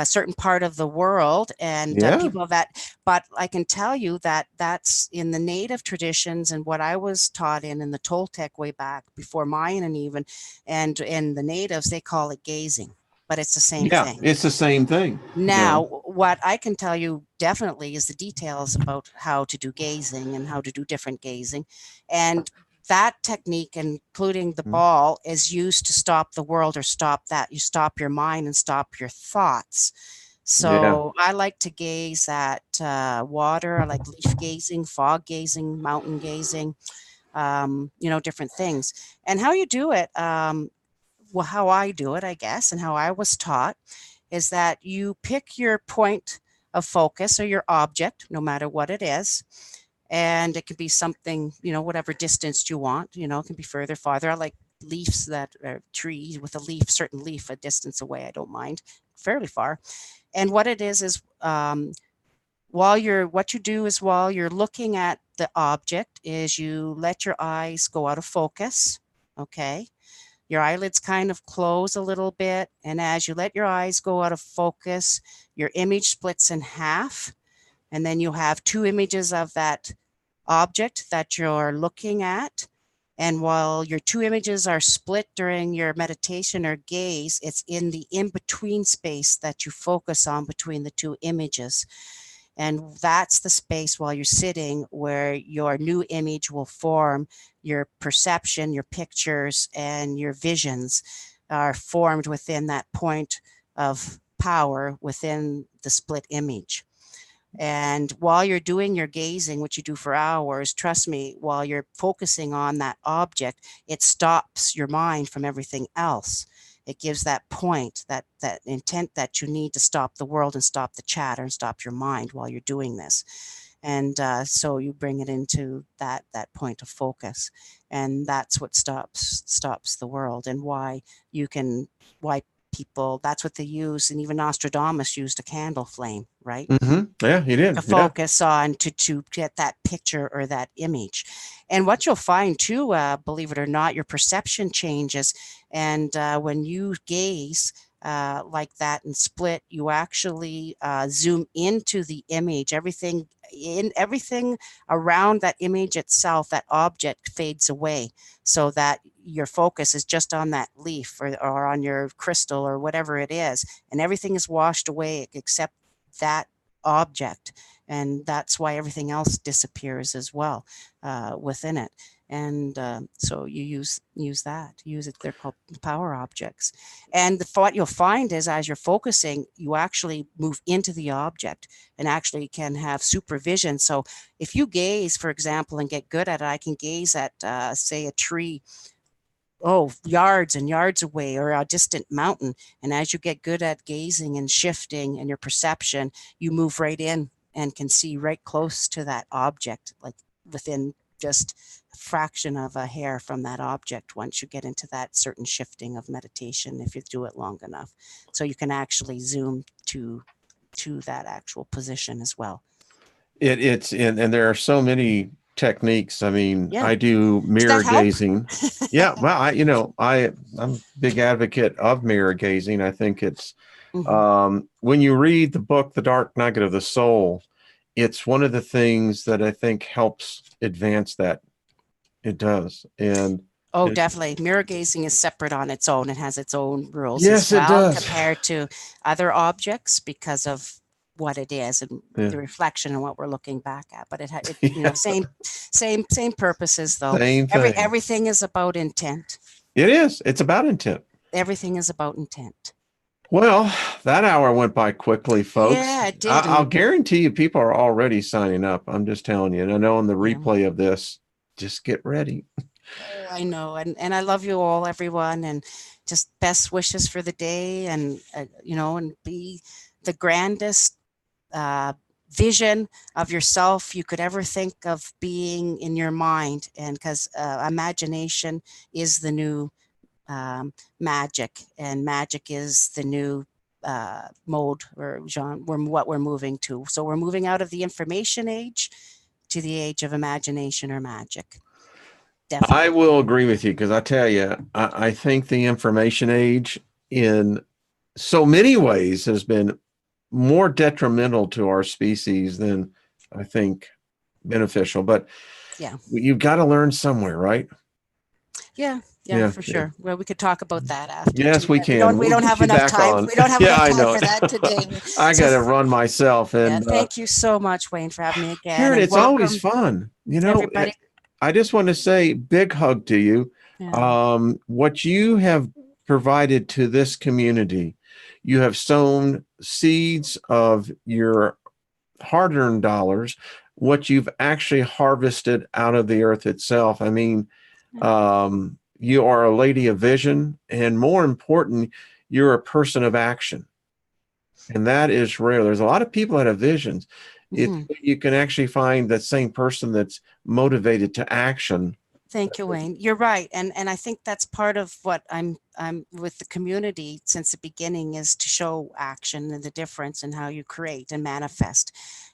certain part of the world and yeah. people of that. But I can tell you that that's in the native traditions and what I was taught in the Toltec way back before Mayan, and even and in the natives they call it gazing, but it's the same Yeah. thing. It's the same thing. Now, what I can tell you definitely is the details about how to do gazing and how to do different gazing. And that technique, including the Mhm. ball, is used to stop the world or stop that. You stop your mind and stop your thoughts. Yeah. So I like to gaze at water. I like leaf gazing, fog gazing, mountain gazing, different things. And how you do it, well, how I do it, I guess, and how I was taught is that you pick your point of focus or your object, no matter what it is, and it can be something, whatever distance you want, it can be further, farther. I like leaves that are trees with a leaf, certain leaf a distance away. I don't mind, fairly far. And what it is what you do is while you're looking at the object is you let your eyes go out of focus. Okay. Your eyelids kind of close a little bit. And as you let your eyes go out of focus, your image splits in half. And then you have two images of that object that you're looking at. And while your two images are split during your meditation or gaze, it's in the in-between space that you focus on between the two images. And that's the space while you're sitting where your new image will form. Your perception, your pictures, and your visions are formed within that point of power within the split image. And while you're doing your gazing, which you do for hours, trust me, while you're focusing on that object, it stops your mind from everything else. It gives that point, that intent that you need to stop the world and stop the chatter and stop your mind while you're doing this. And so you bring it into that point of focus, and that's what stops the world, and why people, that's what they use. And even Nostradamus used a candle flame, right? Yeah, he did. To focus on, to get that picture or that image. And what you'll find too, believe it or not, your perception changes. And when you gaze like that and split, you actually zoom into the image. Everything around that image itself, that object, fades away, so that your focus is just on that leaf or on your crystal or whatever it is, and everything is washed away except that object. And that's why everything else disappears as well within it. And so you use it. They're called power objects. And what you'll find is, as you're focusing, you actually move into the object and actually can have supervision. So if you gaze, for example, and get good at it, I can gaze at, say, a tree, yards and yards away, or a distant mountain. And as you get good at gazing and shifting and your perception, you move right in and can see right close to that object, like within just a fraction of a hair from that object, once you get into that certain shifting of meditation, if you do it long enough. So you can actually zoom to that actual position as well. And there are so many techniques. I mean, Yeah. I do mirror gazing. Yeah, well, I'm a big advocate of mirror gazing. I think it's when you read the book The Dark Night of the Soul, it's one of the things that I think helps advance that. It does. And definitely. Mirror gazing is separate on its own. It has its own rules yes, as well, it does, compared to other objects, because of what it is and the reflection and what we're looking back at. But same purposes though. Same thing. Everything is about intent. It is. It's about intent. Everything is about intent. Well, that hour went by quickly, folks. Yeah, it did. I'll guarantee you people are already signing up. I'm just telling you. And I know on the replay of this, just get ready. I know. And I love you all, everyone. And just best wishes for the day, and, and be the grandest vision of yourself you could ever think of being in your mind. And because imagination is the new magic, and magic is the new mode or genre, what we're moving to. So we're moving out of the information age to the age of imagination or magic. Definitely. I will agree with you, because I tell you, I think the information age in so many ways has been more detrimental to our species than I think beneficial. But yeah, you've got to learn somewhere, right? Yeah, for sure. Well, we could talk about that after. Yes, we can. We don't have enough time. We don't have enough time for that today. I got to run myself. And thank you so much, Wayne, for having me again. Karen, it's always fun. Everybody. I just want to say big hug to you. Yeah. What you have provided to this community, you have sown seeds of your hard-earned dollars, what you've actually harvested out of the earth itself. I mean, you are a lady of vision, and more important, you're a person of action. And that is rare. There's a lot of people that have visions. it's you can actually find that same person that's motivated to action. Thank you, Wayne. You're right, and I think that's part of what I'm with the community since the beginning is to show action and the difference in how you create and manifest,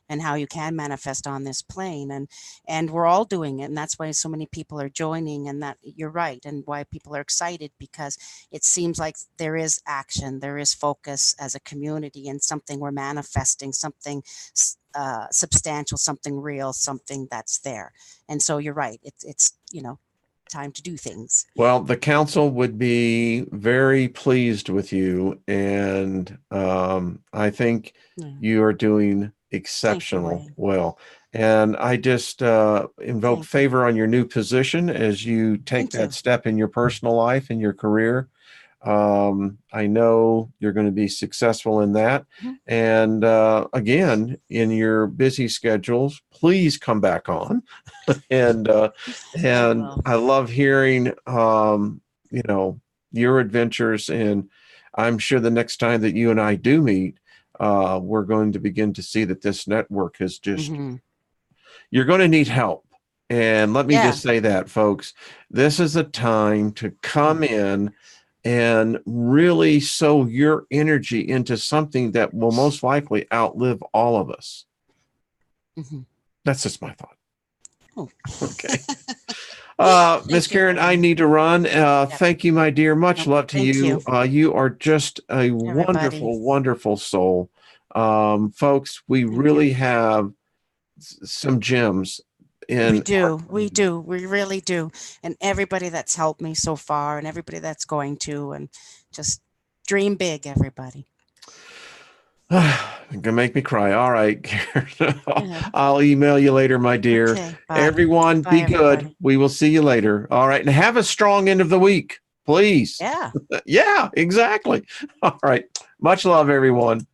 and how you can manifest on this plane, and we're all doing it, and that's why so many people are joining. And that you're right, and why people are excited because it seems like there is action, there is focus as a community, and something we're manifesting, something substantial, something real, something that's there. And so you're right. It's time to do things. Well, the council would be very pleased with you, and I think you are doing exceptional well. And I just invoke favor on your new position as you take that step in your personal life and your career. I know you're going to be successful in that. And again, in your busy schedules, please come back on. and I love hearing your adventures. And I'm sure the next time that you and I do meet, we're going to begin to see that this network is just you're going to need help. And let me just say that, folks, this is a time to come in and really sow your energy into something that will most likely outlive all of us. That's just my thought. Okay. Miss Karen, I need to run. Thank you, my dear. Much love to you. You are just a wonderful, wonderful soul. Folks, we really have some gems. We do. We really do. And everybody that's helped me so far and everybody that's going to, and just dream big, everybody. You're gonna make me cry. All right, Karen. I'll email you later, my dear. Okay, everyone, be good. Everybody. We will see you later. All right. And have a strong end of the week, please. Yeah. Yeah, exactly. All right. Much love, everyone.